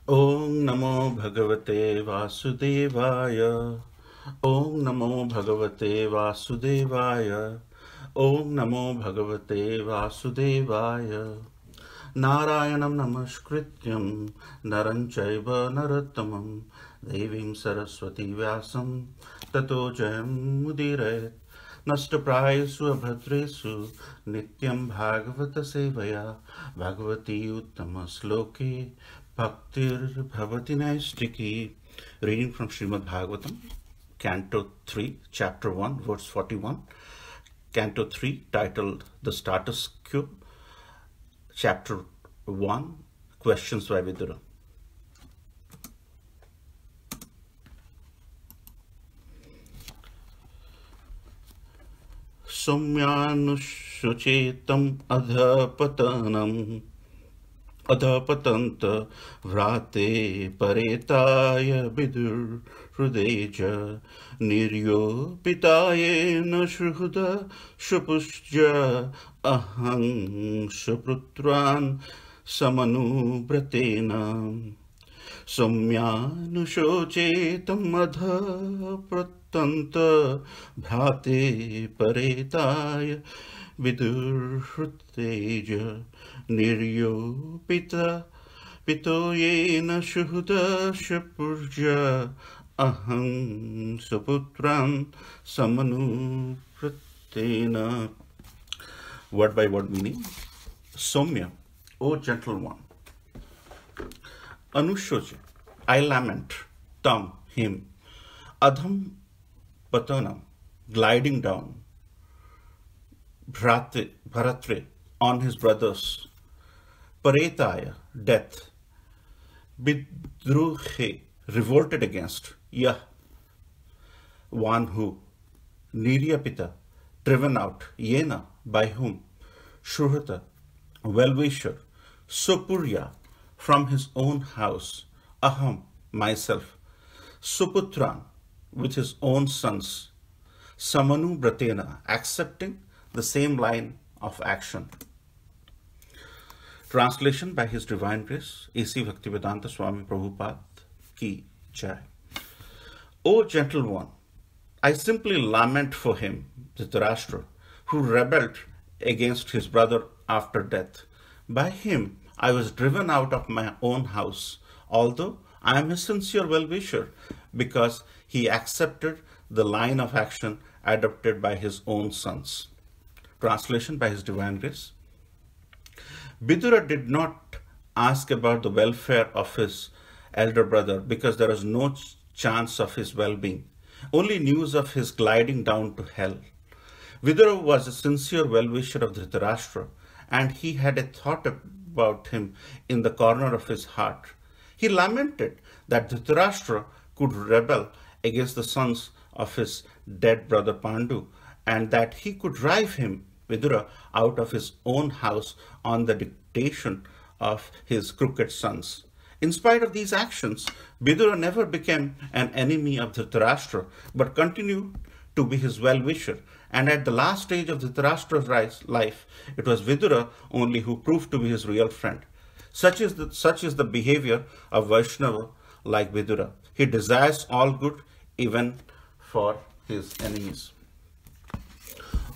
Om Namo Bhagavate Vasudevaya. Om Namo Bhagavate Vasudevaya. Om Namo Bhagavate Vasudevaya. Narayanam Namaskrityam Naram Chaiva Narottamam Devim Saraswati Vyasam Tato Jayam Mudirayat. Nashtaprayesu abhadresu nityam bhagavata sevaya bhagavati uttama sloke bhaktir bhavati naistiki. Reading from Srimad Bhagavatam, Canto 3, Chapter 1, verse 41. Canto 3, titled The Status Quo. Chapter 1, Questions by Vidura. Somyanusuchetam adhapatant vrate paretaya vidur hrudeja niryo pitaye nashruhuda shupusja ahang suprutran samanubratena Somyanushocchetam adhapatant bhrate paretaya vidurhruteja niryopita pitoyena shuhuda shapurja aham suputran samanupratena. Word by word meaning. Somya, O gentle one. Anushoche, I lament, tam, him. Adham patanam, gliding down. Bharatre, on his brothers. Paretaya, death. Bidruhe, revolted against. Yah, one who. Niryapita, driven out. Yena, by whom. Shruhata, well-wisher. Supurya, from his own house. Aham, myself. Suputran, with his own sons. Samanu Bratena, accepting the same line of action. Translation by His Divine Grace, A.C. Bhaktivedanta Swami Prabhupada Ki Jai. O gentle one, I simply lament for him, Dhritarashtra, who rebelled against his brother after death. By him, I was driven out of my own house, although I am his sincere well-wisher, because he accepted the line of action adopted by his own sons. Translation by His Divine Grace. Vidura did not ask about the welfare of his elder brother because there was no chance of his well-being, only news of his gliding down to hell. Vidura was a sincere well-wisher of Dhritarashtra, and he had a thought about him in the corner of his heart. He lamented that Dhritarashtra could rebel against the sons of his dead brother Pandu, and that he could drive him, Vidura, out of his own house on the dictation of his crooked sons. In spite of these actions, Vidura never became an enemy of Dhritarashtra, but continued to be his well-wisher. And at the last stage of Dhritarashtra's life, it was Vidura only who proved to be his real friend. Such is the behavior of Vaishnava like Vidura. He desires all good even for his enemies.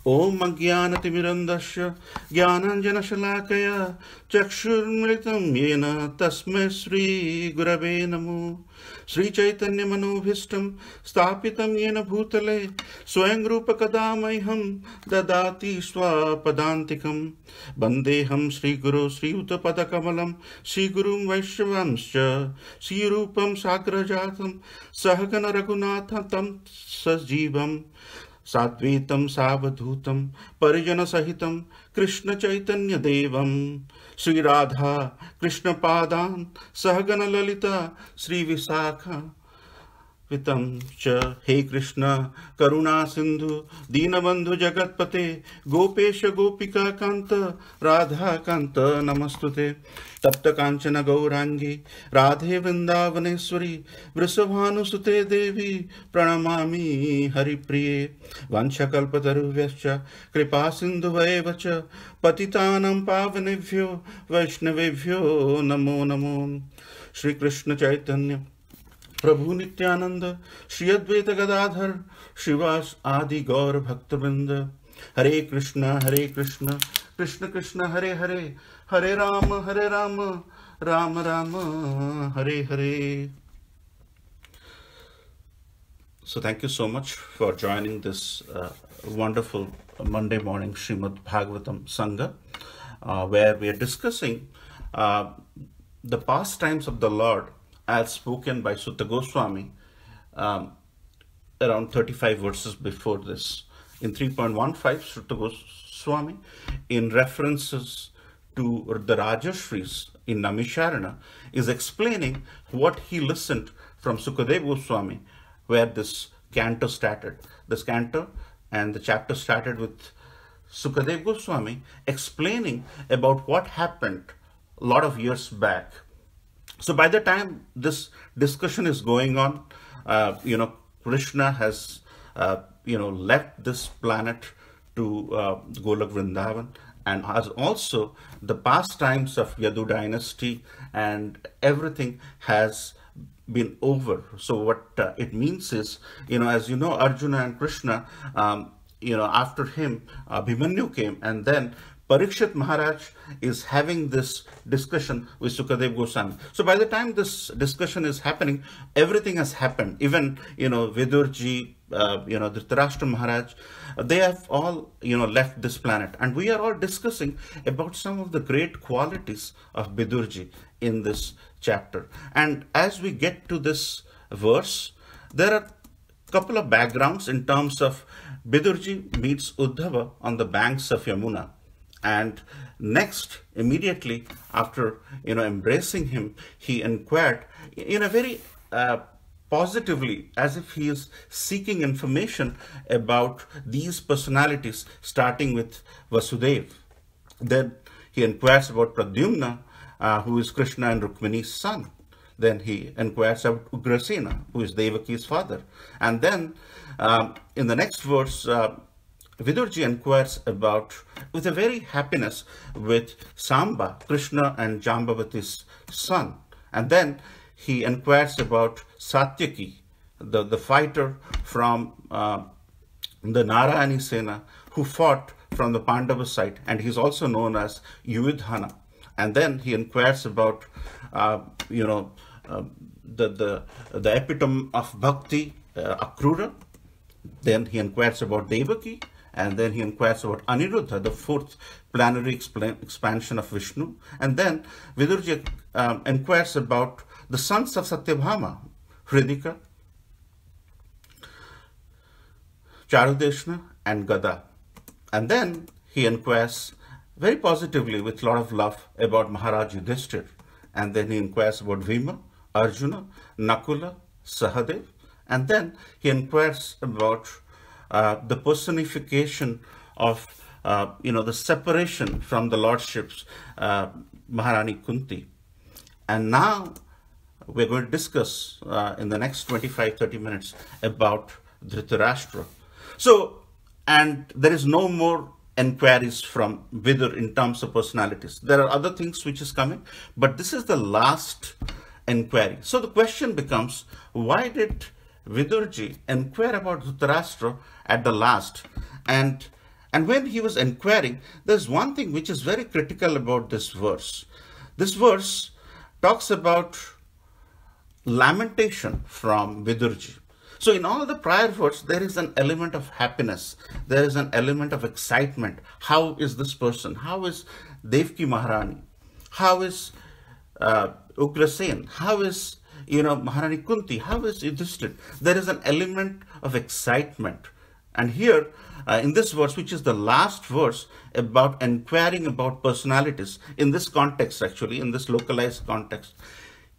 Om Ajnanatimirandasya Jnananjanashalakaya Chakshurmritam Yena Tasmai Sri Gurave Namo. Sri Chaitanya Manobhishtam Stapitam Yena Bhutale Swayam Rupa Kadamaiham Dadati Swapadantikam Bandeham Sri Guru Sri Uttapada Kamalam Sri Gurum Vaishnavamscha Sri Rupam Sagrajatam Sahagana Raghunatha Tam Sajivam Sadvitam Savadhutam Parijana Sahitam Krishna Chaitanya Devam Sri Radha Krishna Padan Sahagana Lalita Sri Visakha Vitam cha He Krishna Karuna Sindhu Dinabandhu Jagatpate Gopesha Gopika Kanta Radha Kanta Namastute Tapta Kanchana Gaurangi Radhe Vrindavaneshwari Vrisabhanusute Devi Pranamami Haripriye Vanchakalpataruvyacha Kripa Sindhuvaevacha Patitanam Pavanevyo Vaishnavevyo Namo Namo. Shri Krishna Chaitanya Prabhu Nityananda, Shri Advaita Gadadhar, Shivas Adi Gaur Bhaktivinoda. Hare Krishna, Krishna Krishna, Hare Hare, Hare Rama, Rama Rama, Hare Hare. So thank you so much for joining this wonderful Monday morning Srimad Bhagavatam Sangha, where we are discussing the pastimes of the Lord as spoken by Sutta Goswami around 35 verses before this. In 3.15, Sutta Goswami, in references to the Rajashris in Namisharana, is explaining what he listened from Sukadeva Goswami, where this canto started. This canto and the chapter started with Sukadeva Goswami explaining about what happened a lot of years back. So by the time this discussion is going on, Krishna has, left this planet to Golok Vrindavan, and has also the pastimes of Yadu dynasty and everything has been over. So what it means is, as you know, Arjuna and Krishna, after him, Abhimanyu came, and then Parikshit Maharaj is having this discussion with Sukadeva Goswami. So by the time this discussion is happening, everything has happened. Even, Vidurji, Dhritarashtra Maharaj, they have all, left this planet. And we are all discussing about some of the great qualities of Vidurji in this chapter. And as we get to this verse, there are a couple of backgrounds in terms of Vidurji meets Uddhava on the banks of Yamuna. And next, immediately after, embracing him, he inquired in a very positively, as if he is seeking information about these personalities, starting with Vasudeva. Then he inquires about Pradyumna, who is Krishna and Rukmini's son. Then he inquires about Ugrasena, who is Devaki's father. And then in the next verse, Vidurji inquires about, with a very happiness, with Samba, Krishna and Jambavati's son. And then he inquires about Satyaki, the fighter from the Narayani Sena, who fought from the Pandava side, and he's also known as Yudhana. And then he inquires about, the epitome of bhakti, Akrura. Then he inquires about Devaki. And then he inquires about Aniruddha, the fourth planetary expansion of Vishnu. And then Vidurji inquires about the sons of Satyabhama, Hridika, Charudeshna, and Gada. And then he inquires very positively, with a lot of love, about Maharaj Yudhishthir. And then he inquires about Bhima, Arjuna, Nakula, Sahadev. And then he inquires about the personification of, the separation from the lordships, Maharani Kunti. And now we're going to discuss in the next 25-30 minutes about Dhritarashtra. So, and there is no more inquiries from Vidur in terms of personalities. There are other things which is coming, but this is the last inquiry. So the question becomes, why did Vidurji inquire about Dhritarashtra at the last? And when he was inquiring, there's one thing which is very critical about this verse. This verse talks about lamentation from Vidurji. So in all the prior verse, there is an element of happiness. There is an element of excitement. How is this person? How is Devaki Maharani? How is Ugrasen? How is Maharani Kunti? How is Yudhishthir? There is an element of excitement. And here, in this verse, which is the last verse about inquiring about personalities, in this context actually, in this localized context,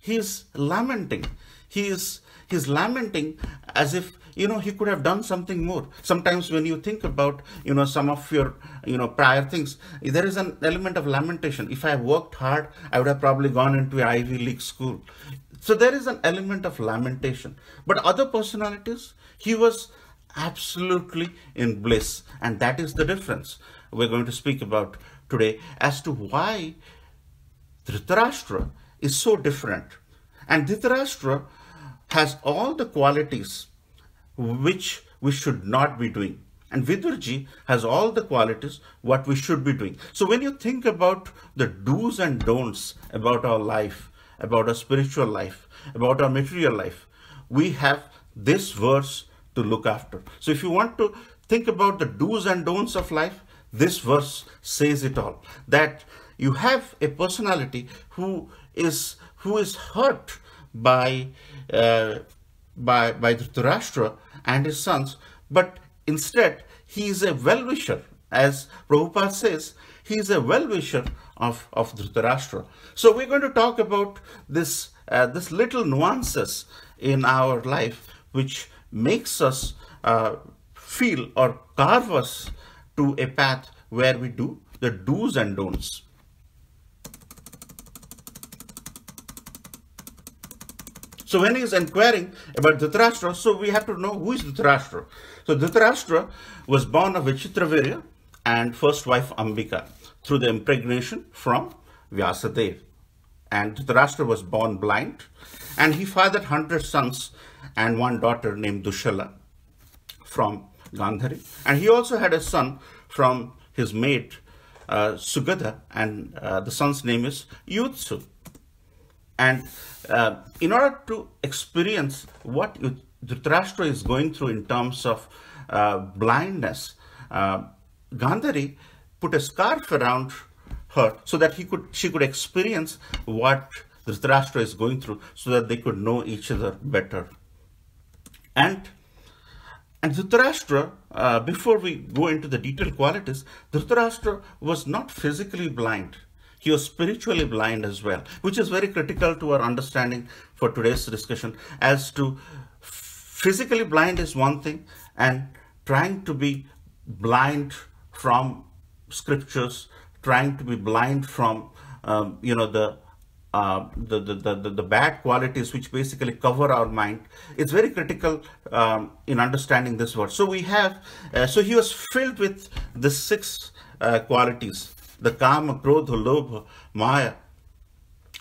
he is lamenting. He's lamenting as if, he could have done something more. Sometimes when you think about, some of your, prior things, there is an element of lamentation. If I worked hard, I would have probably gone into an Ivy League school. So there is an element of lamentation. But other personalities, he was absolutely in bliss. And that is the difference we're going to speak about today as to why Dhritarashtra is so different And Dhritarashtra has all the qualities which we should not be doing. And Vidurji has all the qualities what we should be doing. So when you think about the do's and don'ts about our life, about our spiritual life, about our material life, we have this verse to look after. So if you want to think about the do's and don'ts of life, this verse says it all. That you have a personality who is hurt by Dhritarashtra and his sons, but instead he is a well-wisher. As Prabhupada says, he is a well-wisher of Dhritarashtra. So we're going to talk about this little nuances in our life which makes us feel or carve us to a path where we do the do's and don'ts. So when he is inquiring about Dhritarashtra, so we have to know who is Dhritarashtra. So Dhritarashtra was born of Vichitravirya and first wife Ambika through the impregnation from Vyasadeva. And Dhritarashtra was born blind, and he fathered 100 sons and one daughter named Dushala from Gandhari. And he also had a son from his mate Sugadha, and the son's name is Yutsu. And in order to experience what Dhritarashtra is going through in terms of blindness, Gandhari put a scarf around her so that she could experience what Dhritarashtra is going through, so that they could know each other better. And Dhritarashtra, before we go into the detailed qualities, Dhritarashtra was not physically blind. He was spiritually blind as well, which is very critical to our understanding for today's discussion. As to physically blind is one thing, and trying to be blind from scriptures, trying to be blind from the bad qualities which basically cover our mind. It's very critical in understanding this word. So we have, so he was filled with the 6 qualities: the Kama, Krodha, Lobha, Maya,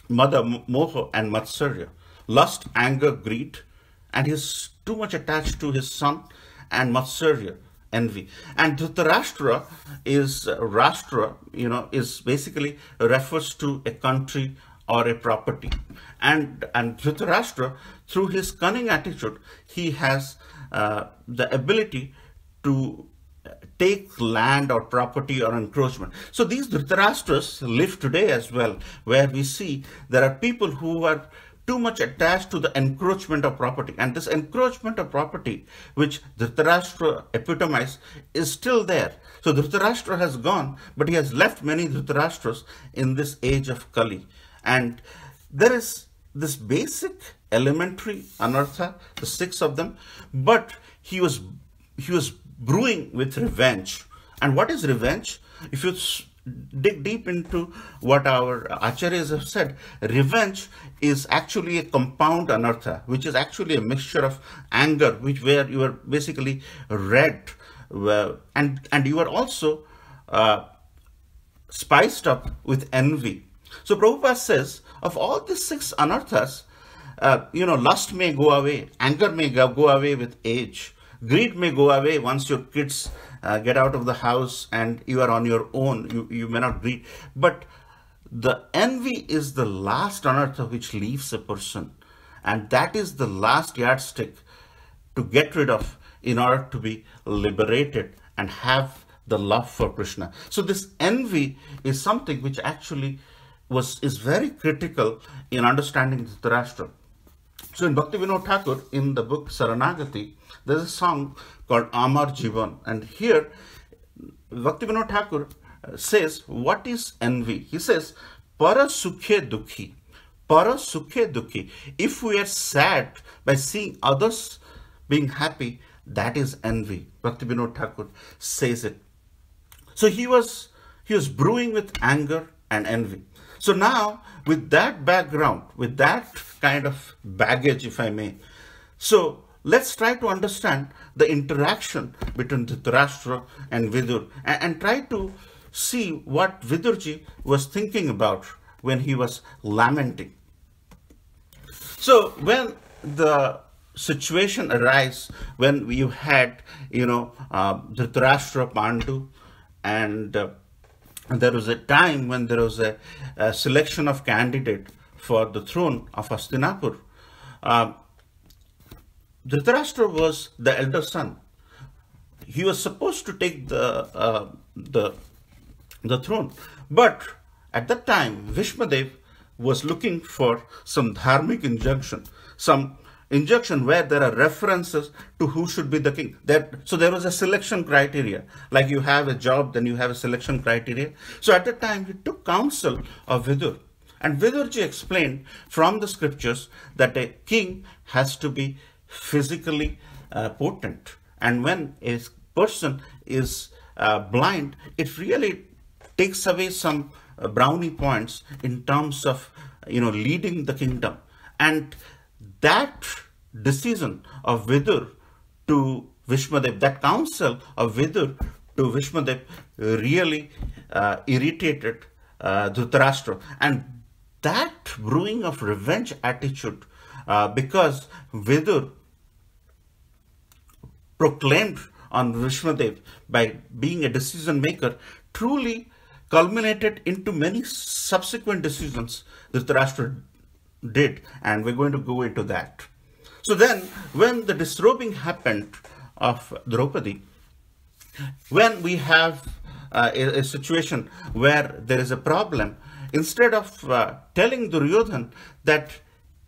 Mada, Moha, and Matsarya. Lust, anger, greed, and he's too much attached to his son, and Matsarya, envy. And Dhritarashtra is Rashtra, is basically refers to a country or a property. And Dhritarashtra, through his cunning attitude, he has the ability to take land or property or encroachment. So these Dhritarashtras live today as well, where we see there are people who are too much attached to the encroachment of property. And this encroachment of property, which Dhritarashtra epitomized, is still there. So Dhritarashtra has gone, but he has left many Dhritarashtras in this age of Kali. And there is this basic elementary anartha, the 6 of them, but he was brewing with revenge. And what is revenge? If you dig deep into what our acharyas have said, revenge is actually a compound anartha, which is actually a mixture of anger, where you are basically red, and you are also spiced up with envy. So Prabhupada says, of all these 6 anarthas, lust may go away, anger may go away with age, greed may go away once your kids get out of the house and you are on your own. You may not greed. But the envy is the last anartha which leaves a person. And that is the last yardstick to get rid of in order to be liberated and have the love for Krishna. So this envy is something which actually is very critical in understanding Dhritarashtra. So in Bhakti Vinod Thakur, in the book Saranagati, there's a song called Amar Jivan. And here, Bhakti Vinod Thakur says, what is envy? He says, Para Sukhe Dukhi. Para Sukhe Dukhi. If we are sad by seeing others being happy, that is envy. Bhakti Vinod Thakur says it. So he was brewing with anger and envy. So now, with that background, with that kind of baggage, if I may, so let's try to understand the interaction between Dhritarashtra and Vidur, and try to see what Vidurji was thinking about when he was lamenting. So when the situation arises, when you had, Dhritarashtra, Pandu, and there was a time when there was a selection of candidate for the throne of Hastinapur. Uh, Dhritarashtra was the elder son. He was supposed to take the throne, but at that time Vishmadev was looking for some dharmic injunction, some injunction where there are references to who should be the king. So there was a selection criteria. Like you have a job, then you have a selection criteria. So at that time he took counsel of Vidur. And Vidurji explained from the scriptures that a king has to be physically potent. And when a person is blind, it really takes away some brownie points in terms of leading the kingdom. And that decision of Vidur to Vishmadev, that counsel of Vidur to Vishmadev really irritated Dhritarashtra. And that brewing of revenge attitude, because Vidur proclaimed on Vishmadev by being a decision maker, truly culminated into many subsequent decisions Dhritarashtra did, and we're going to go into that. So then, when the disrobing happened of Draupadi, when we have a situation where there is a problem, instead of telling Duryodhan that,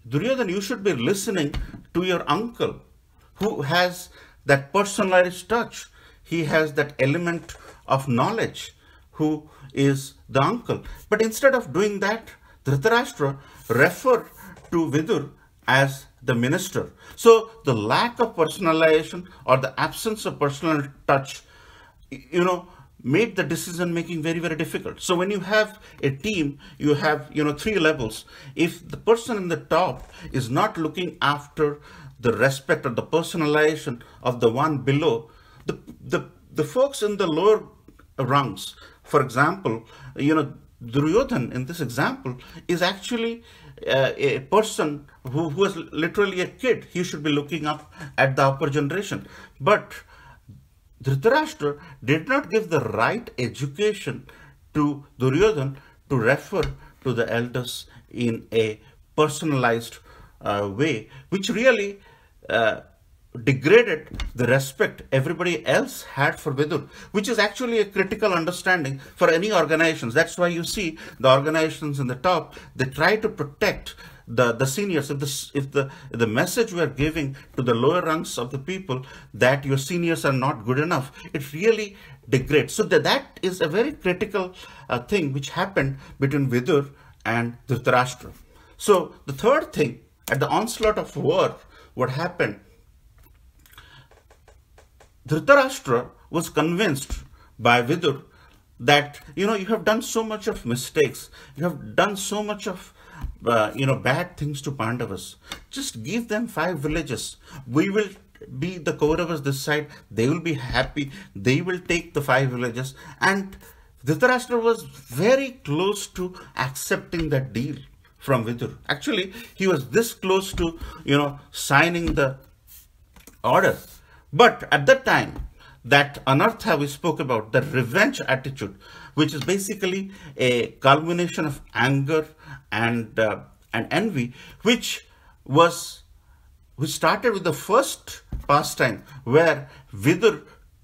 Duryodhan, you should be listening to your uncle who has that personalized touch, he has that element of knowledge, who is the uncle. But instead of doing that, Dhritarashtra referred to Vidur as the minister. So the lack of personalization or the absence of personal touch, made the decision making very, very difficult. So when you have a team, you have, 3 levels. If the person in the top is not looking after the respect or the personalization of the one below, the folks in the lower rungs, for example, Duryodhan in this example is actually a person who was literally a kid. He should be looking up at the upper generation. But Dhritarashtra did not give the right education to Duryodhan to refer to the elders in a personalized way, which really degraded the respect everybody else had for Vidur, which is actually a critical understanding for any organizations. That's why you see the organizations in the top, they try to protect the seniors. If the message we are giving to the lower ranks of the people that your seniors are not good enough, it really degrades. So that is a very critical thing which happened between Vidur and Dhritarashtra. So the third thing, at the onslaught of war, what happened, Dhritarashtra was convinced by Vidur that, you have done so much of mistakes, you have done so much of, bad things to Pandavas. Just give them 5 villages. We will be the Kauravas this side. They will be happy. They will take the 5 villages. And Dhritarashtra was very close to accepting that deal from Vidur. Actually, he was this close to, signing the order. But at that time, that anartha we spoke about, the revenge attitude, which is basically a culmination of anger and envy, which started with the first pastime where Vidur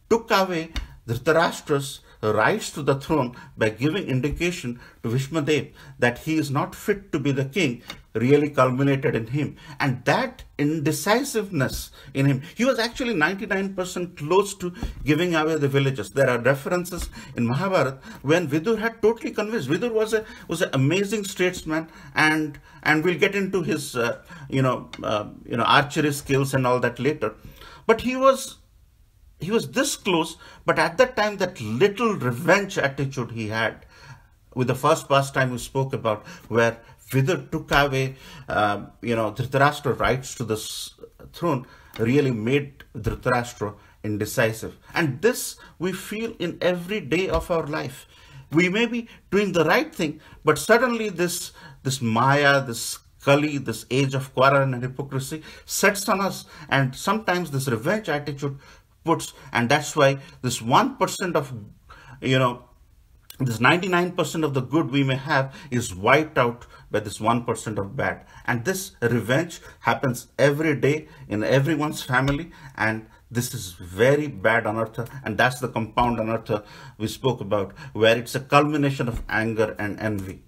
took away Dhritarashtra's rights to the throne by giving indication to Vishmadev that he is not fit to be the king, really culminated in him. And that indecisiveness in him, he was actually 99% close to giving away the villages. There are references in Mahabharata when Vidur had totally convinced. Vidur was an amazing statesman, and we'll get into his archery skills and all that later. But he was this close, but at that time, that little revenge attitude he had with the first pastime we spoke about, where Vidur took away, Dhritarashtra's rights to the throne, really made Dhritarashtra indecisive. And this we feel in every day of our life. We may be doing the right thing, but suddenly this Maya, this Kali, this age of quarrel and hypocrisy, sets on us, and sometimes this revenge attitude puts, and that's why this 1% of, this 99% of the good we may have is wiped out by this 1% of bad. And this revenge happens every day in everyone's family, and this is very bad anartha, and that's the compound anartha we spoke about, where it's a culmination of anger and envy.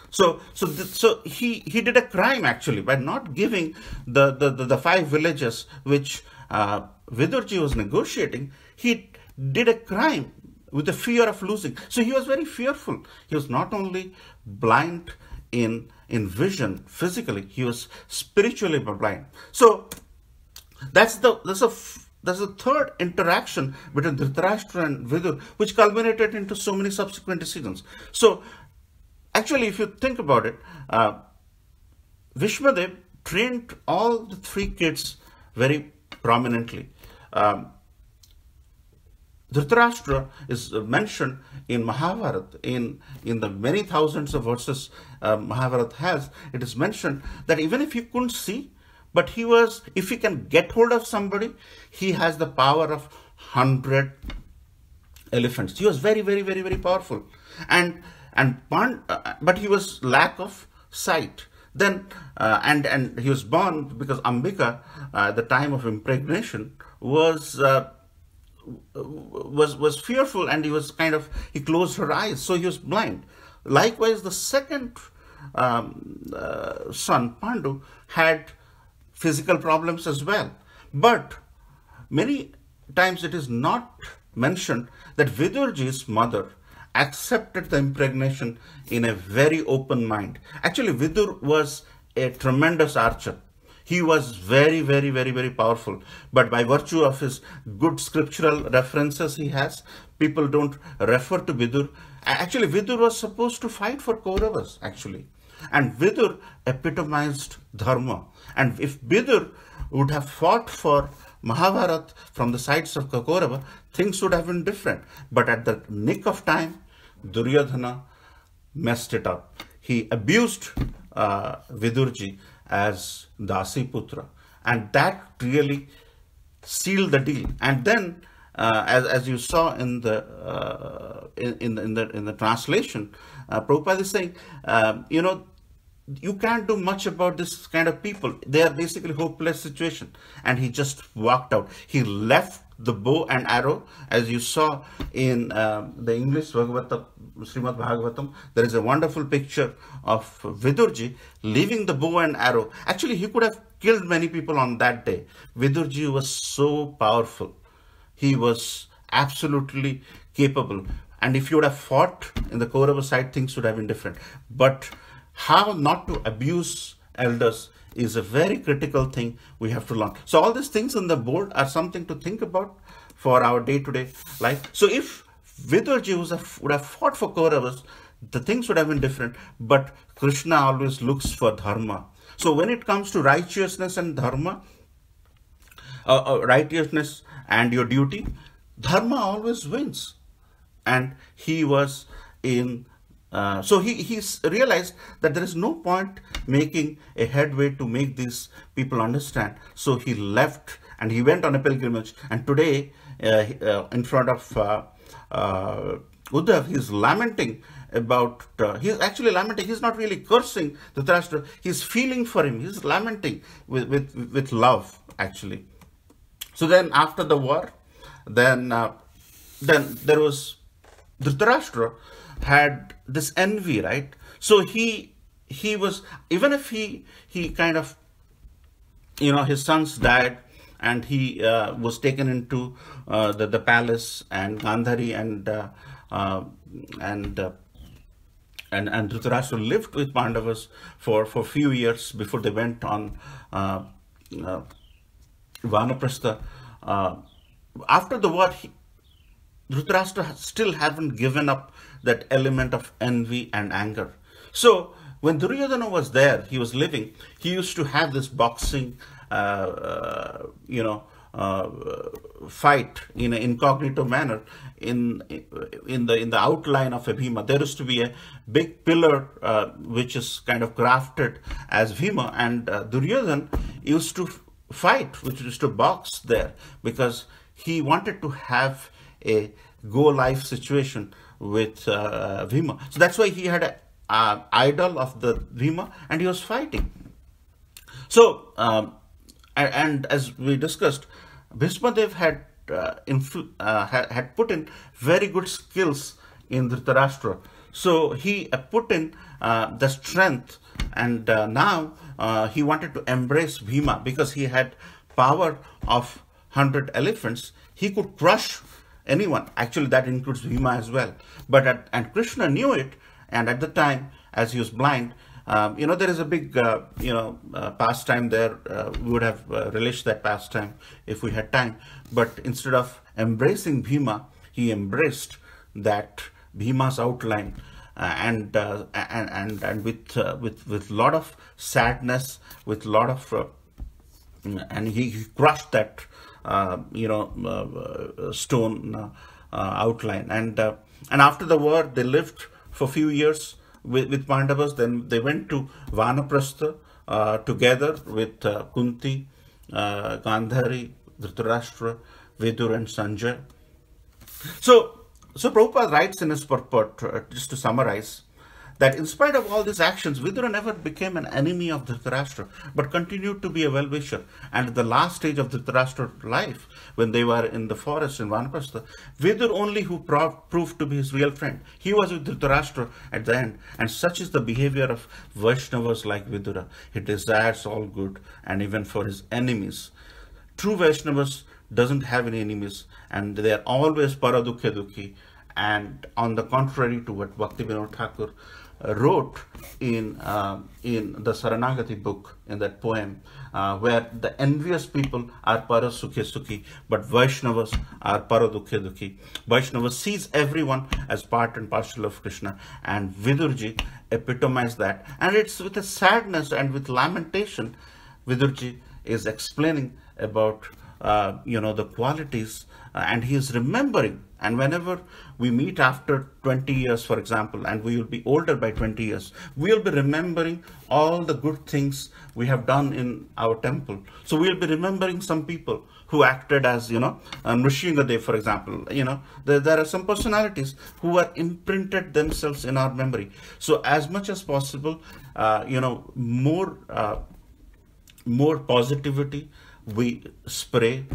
So he did a crime actually by not giving the 5 villages which Vidurji was negotiating. He did a crime with the fear of losing. So he was very fearful. He was not only blind in vision physically, he was spiritually blind. So that's the third interaction between Dhritarashtra and Vidur, which culminated into so many subsequent decisions. So actually, if you think about it, Vishmadev trained all the 3 kids very prominently. Dhritarashtra is mentioned in Mahabharata, in the many thousands of verses Mahabharata has. It is mentioned that even if he couldn't see, but if he can get hold of somebody, he has the power of 100 elephants. He was very, very, very, very powerful. But he was lack of sight. Then, and he was born because Ambika, at the time of impregnation, was fearful, and he closed her eyes, so he was blind. Likewise, the second son, Pandu, had physical problems as well. But many times it is not mentioned that Vidurji's mother accepted the impregnation in a very open mind. Actually, Vidur was a tremendous archer. He was very, very, very, very powerful. But by virtue of his good scriptural references he has, people don't refer to Vidur. Actually, Vidur was supposed to fight for Kauravas, actually. And Vidur epitomized dharma. And if Vidur would have fought for Mahabharata from the sides of Kaurava, things would have been different. But at the nick of time, Duryodhana messed it up. He abused Vidurji as Dasiputra, and that really sealed the deal. And then, as you saw in the translation, Prabhupada is saying, you can't do much about this kind of people. They are basically hopeless situation. And he just walked out. He left the bow and arrow, as you saw in the English Bhagavatam, Srimad Bhagavatam. There is a wonderful picture of Vidurji leaving the bow and arrow. Actually, he could have killed many people on that day. Vidurji was so powerful. He was absolutely capable. And if you would have fought in the Kaurava side, things would have been different. But how not to abuse elders is a very critical thing we have to learn. So all these things on the board are something to think about for our day-to-day life. So if Vidurji would have fought for Kauravas, the things would have been different. But Krishna always looks for dharma. So when it comes to righteousness and dharma, righteousness and your duty, dharma always wins. And he was in so he realized that there is no point making a headway to make these people understand. So he left and he went on a pilgrimage. And today, in front of Uddhav, he's lamenting about, he's actually lamenting, he's not really cursing Dhritarashtra, he's feeling for him, he's lamenting with love, actually. So then after the war, then there was, Dhritarashtra had this envy, right? So he was, even if he kind of, his sons died and he was taken into the palace, and Gandhari and Dhritarashtra lived with Pandavas for a few years before they went on Vanaprastha. After the war, Dhritarashtra still hadn't given up that element of envy and anger. So when Duryodhana was there, he was living, he used to have this boxing, fight in an incognito manner in the outline of a Bhima. There is to be a big pillar which is kind of grafted as Bhima, and Duryodhan used to fight, which is to box there, because he wanted to have a go-life situation with Bhima. So that's why he had an idol of the Bhima, and he was fighting. So, and as we discussed, Bhismadev had put in very good skills in Dhritarashtra. So he put in the strength, and now he wanted to embrace Bhima because he had power of 100 elephants. He could crush anyone. Actually, that includes Bhima as well. But and Krishna knew it, and at the time, as he was blind, there is a big, pastime there. We would have relished that pastime if we had time. But instead of embracing Bhima, he embraced that Bhima's outline, and with lot of sadness, with lot of, and he crushed that, stone outline. And after the war, they lived for a few years with Pandavas. Then they went to Vanaprastha together with Kunti, Gandhari, Dhritarashtra, Vidur, and Sanjay. So Prabhupada writes in his purport, just to summarize, that in spite of all these actions, Vidura never became an enemy of Dhritarashtra, but continued to be a well-wisher. And at the last stage of Dhritarashtra's life, when they were in the forest in Vanaprastha, Vidur only who proved to be his real friend. He was with Dhritarashtra at the end. And such is the behavior of Vaishnavas like Vidura. He desires all good, and even for his enemies. True Vaishnavas doesn't have any enemies, and they are always paradukhe dukhi. And on the contrary to what Bhaktivinoda Thakur wrote in the Saranagati book, in that poem, where the envious people are parasukhe sukhi, but Vaishnavas are paradukhe dukhi. Vaishnava sees everyone as part and parcel of Krishna, and Vidurji epitomized that. And it's with a sadness and with lamentation, Vidurji is explaining about the qualities, and he is remembering. And whenever we meet after 20 years, for example, and we will be older by 20 years, we will be remembering all the good things we have done in our temple. So we will be remembering some people who acted as, Nrsingadev, for example. There are some personalities who are imprinted themselves in our memory. So as much as possible, more positivity we spray,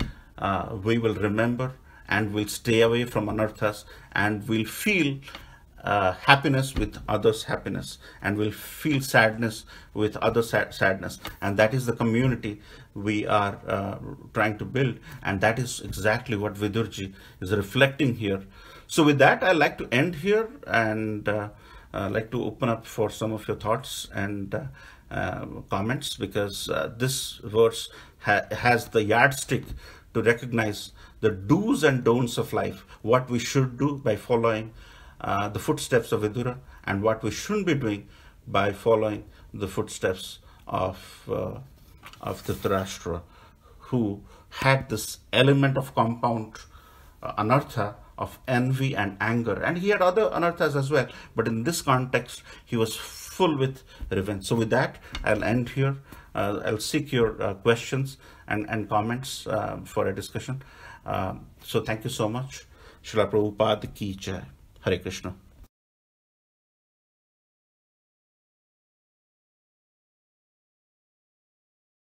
we will remember, and we'll stay away from anarthas, and we'll feel happiness with others' happiness, and we'll feel sadness with others' sadness. And that is the community we are trying to build, and that is exactly what Vidurji is reflecting here. So with that, I'd like to end here, and I'd like to open up for some of your thoughts and comments, because this verse has the yardstick to recognize the do's and don'ts of life, what we should do by following the footsteps of Vidura, and what we shouldn't be doing by following the footsteps of Dhritarashtra, who had this element of compound anartha of envy and anger. And he had other anarthas as well, but in this context, he was full with revenge. So with that, I'll end here. I'll seek your questions and comments for a discussion. So thank you so much. Srila Prabhupada ki jai. Hare Krishna.